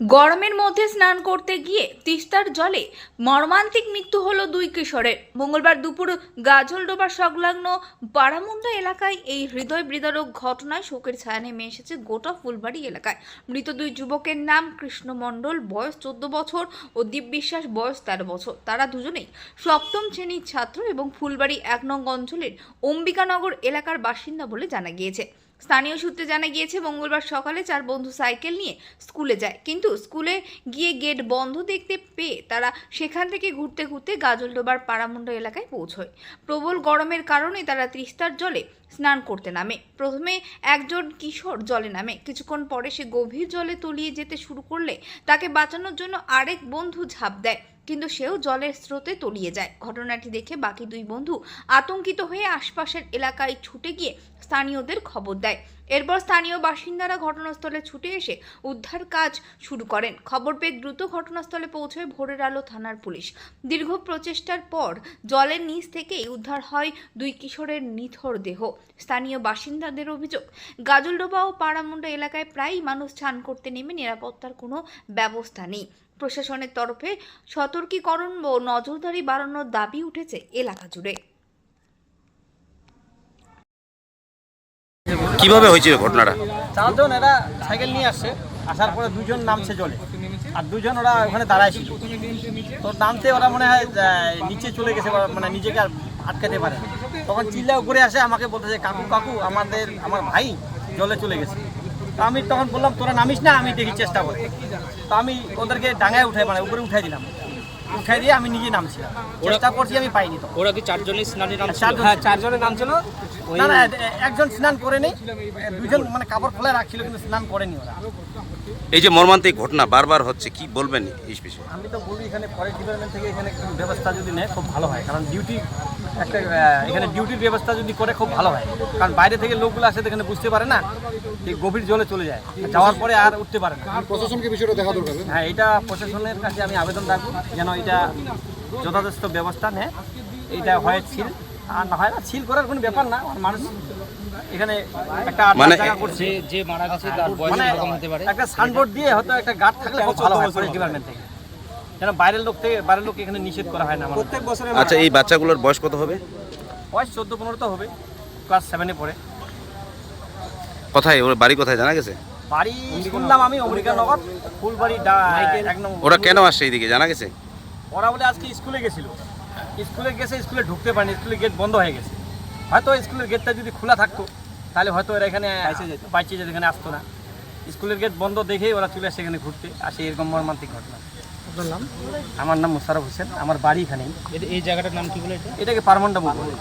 গরমের মধ্যে স্নান করতে গিয়ে তিস্তার জলে মর্মান্তিক মৃত্যু হলো দুই কিশোরের। মঙ্গলবার দুপুর গাজলডোবা সংলগ্ন পাড়ামুন্ডা এলাকায় এই হৃদয় বিদারক ঘটনায় শোকের ছায়া নেমে এসেছে গোটা ফুলবাড়ি এলাকায়। মৃত দুই যুবকের নাম কৃষ্ণ মণ্ডল, বয়স 14 বছর, ও দীপ বিশ্বাস, বয়স 13 বছর। তারা দুজনেই সপ্তম শ্রেণীর ছাত্র এবং ফুলবাড়ি 1 নং অঞ্চলের অম্বিকানগর এলাকার বাসিন্দা বলে জানা গিয়েছে। স্থানীয় সূত্রে জানা গিয়েছে, মঙ্গলবার সকালে 4 বন্ধু সাইকেল নিয়ে স্কুলে যায়, কিন্তু স্কুলে গিয়ে গেট বন্ধ দেখতে পেয়ে তারা সেখান থেকে ঘুরতে ঘুরতে গাজলডোবার পাড়ামুন্ডা এলাকায় পৌঁছয়। প্রবল গরমের কারণে তারা তিস্তার জলে স্নান করতে নামে। প্রথমে একজন কিশোর জলে নামে, কিছুক্ষণ পরে সে গভীর জলে তলিয়ে যেতে শুরু করলে তাকে বাঁচানোর জন্য আরেক বন্ধু ঝাঁপ দেয়, কিন্তু সেও জলের স্রোতে তলিয়ে যায়। ঘটনাটি দেখে বাকি দুই বন্ধু আতঙ্কিত হয়ে আশপাশের এলাকায় ছুটে গিয়ে স্থানীয়দের খবর দেয়। এরপর স্থানীয় বাসিন্দারা ঘটনাস্থলে ছুটে এসে উদ্ধার কাজ শুরু করেন। খবর পেয়ে দ্রুত ঘটনাস্থলে পৌঁছয় ভোরের আলো থানার পুলিশ। দীর্ঘ প্রচেষ্টার পর জলের নিচ থেকেই উদ্ধার হয় দুই কিশোরের নিথর দেহ। স্থানীয় বাসিন্দাদের অভিযোগ, গাজলডোবা ও পাড়ামুন্ডা এলাকায় প্রায়ই মানুষ স্নান করতে নেমে নিরাপত্তার কোনো ব্যবস্থা নেই। প্রশাসনের তরফে সতর্কীকরণ ও নজরদারি বাড়ানোর দাবি উঠেছে এলাকা জুড়ে। কিভাবে হয়েছিল ঘটনাটা? চারজন এরা সাইকেল নিয়ে আসছে, আসার পরে দুজন নামছে জলে, আর দুজন ওরা ওখানে দাঁড়ায় ছিল। তো নামতে ওরা মনে হয় নিচে চলে গেছে, মানে নিজেকে আর আটকাতে পারে না। তখন চিল্লাও করে আসে, আমাকে বলতেছে কাকু কাকু আমার ভাই জলে চলে গেছে। তো আমি তখন বললাম তোরা নামিস না, আমি দেখি চেষ্টা করি। তো আমি ওদেরকে ডাঙায় উঠাই, মানে উপরে উঠাই দিলাম, উঠাই দিয়ে আমি নিজে নামছিলাম, চেষ্টা করছি, আমি পাইনি। তো ওরা কি চারজনই স্নানে নামছিল? চারজনের নাম ছিল। না না, একজন স্নান করেনি, দুজন মানে কাপড় খোলা রাখছিল, কিন্তু স্নান করেনি ওরা। এই যে মর্মান্তিক ঘটনা বারবার হচ্ছে, কি বলবেন এই বিষয়ে? আমি তো বলি এখানে ফরেস্ট ডিপার্টমেন্ট থেকে এখানে একটু ব্যবস্থা যদি নেয় খুব ভালো হয়, কারণ এখানে ডিউটির ব্যবস্থা যদি করে খুব ভালো হয়। কারণ বাইরে থেকে লোকগুলো আসে, এখানে বুঝতে পারে না, এই গভীর জলে চলে যায়, যাওয়ার পরে আর উঠতে পারে না। প্রশাসনকে বিষয়টা দেখা দরকার। হ্যাঁ, এটা প্রশাসনের কাছে আমি আবেদন রাখবো যেন এটা যথাযথ ব্যবস্থা নেয়। এটা হয় সিল, আর না হয় না সিল করার কোনো ব্যাপার না। মানুষ এখানে একটা মানে করছে, যে মারা গেছে তার বয়স মানে কম হতে পারে। একটা সাইনবোর্ড দিয়ে হয়তো একটা গার্ড থাকলে খুব ভালো হয় ফরেস্ট ডিপার্টমেন্ট থেকে, যেন বাইরের লোক এখানে নিষেধ করা হয় না প্রত্যেক বছর। আচ্ছা, এই বাচ্চাগুলোর বয়স কত হবে? বয়স 14-15 তো হবে, ক্লাস 7-এ পড়ে। কোথায় ওর বাড়ি, কোথায় জানা গেছে? বাড়ি শুনলাম আমি অম্বিকানগর, ফুলবাড়ি 1 নং। ওরা কেন আসছে এইদিকে জানা গেছে? ওরা বলে আজকে স্কুলে গেছিল, স্কুলে ঢুকতে পারেনি, স্কুলের গেট বন্ধ হয়ে গেছে। হয়তো স্কুলের গেটটা যদি খোলা থাকতো তাহলে হয়তো ওরা এখানে বাইচে যেত, এখানে আসতো না। স্কুলের গেট বন্ধ দেখেই ওরা চলে আসে এখানে ঘুরতে, আসে এরকম মর্মান্তিক ঘটনা। আপনার নাম? আমার নাম মোশাররফ হোসেন, আমার বাড়ি এখানেই। এই জায়গাটার নাম কি বলে? এটাকে পারমন্ডা বলে।